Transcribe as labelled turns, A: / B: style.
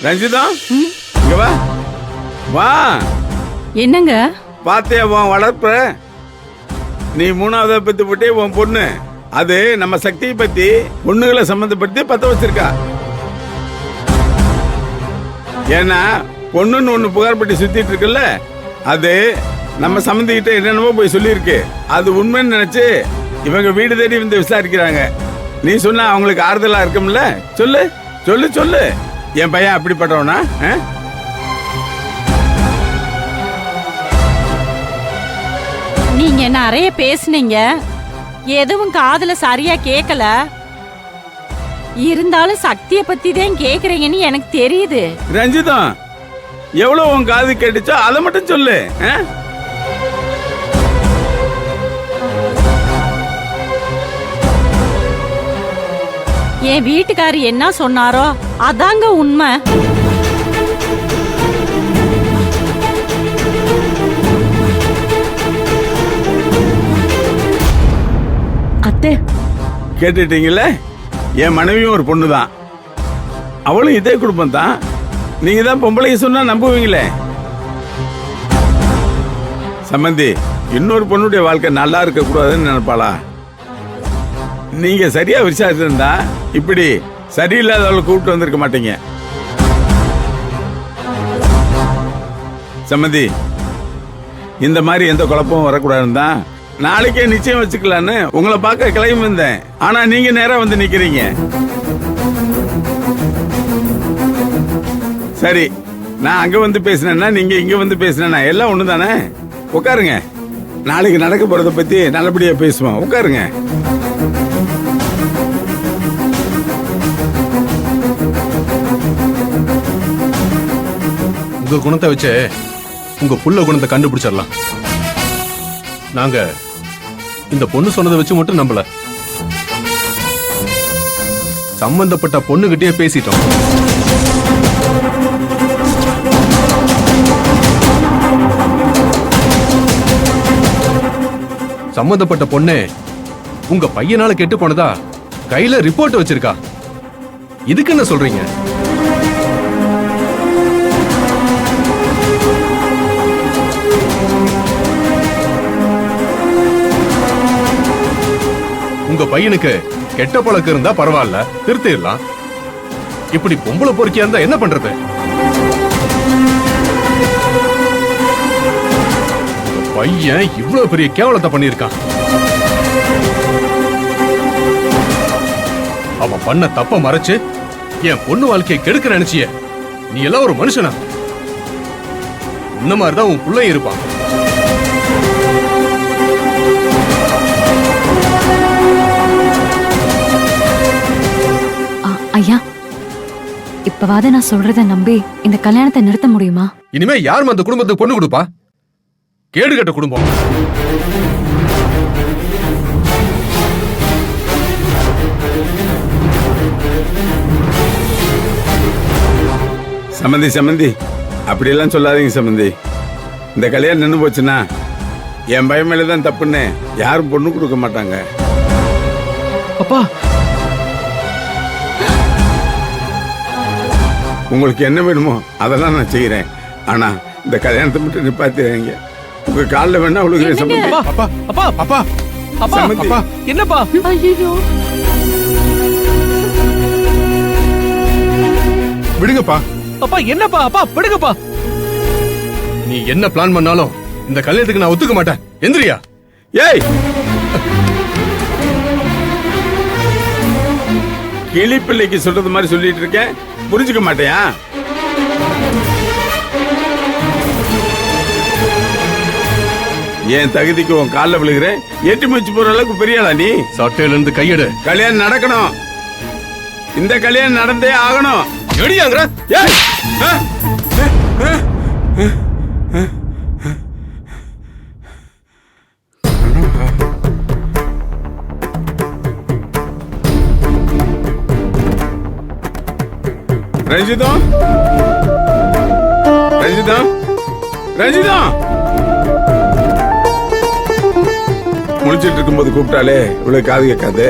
A: ரஞ்சிதா இங்க வா வா.
B: என்னங்க?
A: பாத்தியா உன் வளர்ப்ப? நீ 3வது பத்தி போட்டே உன் பொண்ணு அது நம்ம சக்தியை பத்தி பொண்ணுகளை சம்பந்தப்படுத்தி பத்த வச்சிருக்கா. ஏன்னா பொண்ணுன்னு ஒண்ணு புகார் பட்டி சுத்திட்டு இருக்குல்ல, அது நம்ம சம்பந்திக்கிட்ட என்னென்னமோ போய் சொல்லியிருக்கு. அது உண்மைன்னு நினைச்சு இவங்க வீடு தேடி வந்து விசாரிக்கிறாங்க. நீ சொன்னா அவங்களுக்கு ஆறுதலா இருக்கும்ல? சொல்லு சொல்லு சொல்லு. என் பையன் அப்படிப்பட்டவனா?
B: நீங்க நிறைய பேசுனீங்க, எதுவும் காதுல சரியா கேட்கல. இருந்தாலும் சக்திய பத்தி தான் கேக்குறீங்கன்னு எனக்கு தெரியுது.
A: ரஞ்சிதா, எவ்வளவு உன் காது கேட்டுச்சோ அதை மட்டும் சொல்லு.
B: என் வீட்டுக்காரர் என்ன சொன்னாரோ அதாங்க உண்மை.
C: அத்தை
A: கேட்டுட்டீங்கல்ல? என் மனைவியும் ஒரு பொண்ணு தான், அவளும் இதே குடும்பம் தான். நீங்க தான் பொம்பளை சொன்னா நம்புவீங்களே. சம்பந்தி இன்னொரு பொண்ணுடைய வாழ்க்கை நல்லா இருக்க கூடாதுன்னு நினைப்பாளா? நீங்க சரியா விசாரிச்சிருந்தா இப்படி சரியில்லாதவளை கூப்பிட்டு வந்திருக்க மாட்டீங்க. சம்பந்தி இந்த மாதிரி எந்த குழப்பமும் வரக்கூடாதுன்னு தான் நாளைக்கே நிச்சயம் வச்சுக்கலான்னு உங்களை பார்க்க கிளம்பி வந்தேன். ஆனா நீங்க நேரா வந்து நிக்கிறீங்க. சரி, நான் அங்க வந்து பேசினேன்னா நீங்க இங்க வந்து பேசினா எல்லாம் ஒண்ணுதானே? உட்காருங்க. நாளைக்கு நடக்க போறத பத்தி நல்லபடியா பேசுவோம். உட்காருங்க.
D: உங்க குணத்தை வச்சு உங்க புள்ள குணத்தை கண்டுபிடிச்சிடலாம். நாங்க இந்த பொண்ணு சொன்னதை வச்சு மட்டும் நம்பல, சம்பந்தப்பட்ட பொண்ணுகிட்டயே பேசிட்டோம். சம்பந்தப்பட்ட பொண்ணு உங்க பையனால கெட்டு போனதா கையில ரிப்போர்ட் வச்சிருக்கா. இதுக்கு என்ன சொல்றீங்க? உங்க பையனுக்கு கெட்ட பழக்கம் இருந்தா பரவாயில்ல, திருத்திடலாம். இப்படி பொம்பளை பொறுக்கியா இருந்தா என்ன பண்றது? பையன் இவ்வளவு பெரிய கேவலத்தை பண்ணிருக்கான். அவன் பண்ண தப்ப மறைச்சு என் பொண்ணு வாழ்க்கையை கெடுக்க நினைச்சிய நீ எல்லாம் ஒரு மனுஷனா? இந்த மாதிரிதான் உன் பிள்ளை இருப்பான்.
C: ஐயா, இப்பவாத நான் சொல்றத நம்பி இந்த கல்யாணத்தை நிறுத்த முடியுமா?
D: இனிமே யாரும் அந்த குடும்பத்துக்கு பொண்ணு கொடுப்பா? கேடுகட்ட குடும்பம்.
A: சம்பந்தி சம்பந்தி அப்படியெல்லாம் சொல்லாதீங்க சம்பந்தி. இந்த கல்யாணம் நின்று போச்சுன்னா என் பையன் மேலதான் தப்புன்னு யாரும் பொண்ணு கொடுக்க மாட்டாங்க.
D: அப்பா,
A: உங்களுக்கு என்ன வேணுமோ அதெல்லாம் நான் செய்யறேன். ஆனா இந்த கல்யாணத்தை மட்டும் நிப்பாத்திடுறீங்க. உங்க காலில் வேணா உங்களுக்கு சம்பந்தி.
D: அப்பா அப்பா அப்பா அப்பா
A: சம்பந்தி.
D: அப்பா என்னப்பா?
C: ஐயோ,
D: விடுங்கப்பா.
E: அப்பா என்னப்பா? அப்பா விடுங்கப்பா.
D: நீ என்ன பிளான் பண்ணாலும் இந்த கல்யாணத்துக்கு நான் ஒத்துக்க மாட்டேன். எந்திரியா.
A: ஏய், கிளி பிள்ளைக்கு சொல்றது மாதிரி சொல்லிட்டு இருக்கேன், புரிஞ்சுக்க மாட்டேயா? என் தகுதிக்கு உன் காலில் விழுகிறேன். எட்டி முடிச்சு போற அளவுக்கு பெரிய ஆளா நீ?
D: சட்டையில இருந்து கையெடு.
A: கல்யாணம் நடக்கணும். இந்த கல்யாணம் நடந்தே ஆகணும்.
D: எடியாங்கற?
A: ஏய், ரஞ்சிதா, ரஞ்சிதா, ரஞ்சிதா. முழிச்சிட்டு இருக்கும்போது கூப்பிட்டாலே இவ்வளவு காது கேட்காது.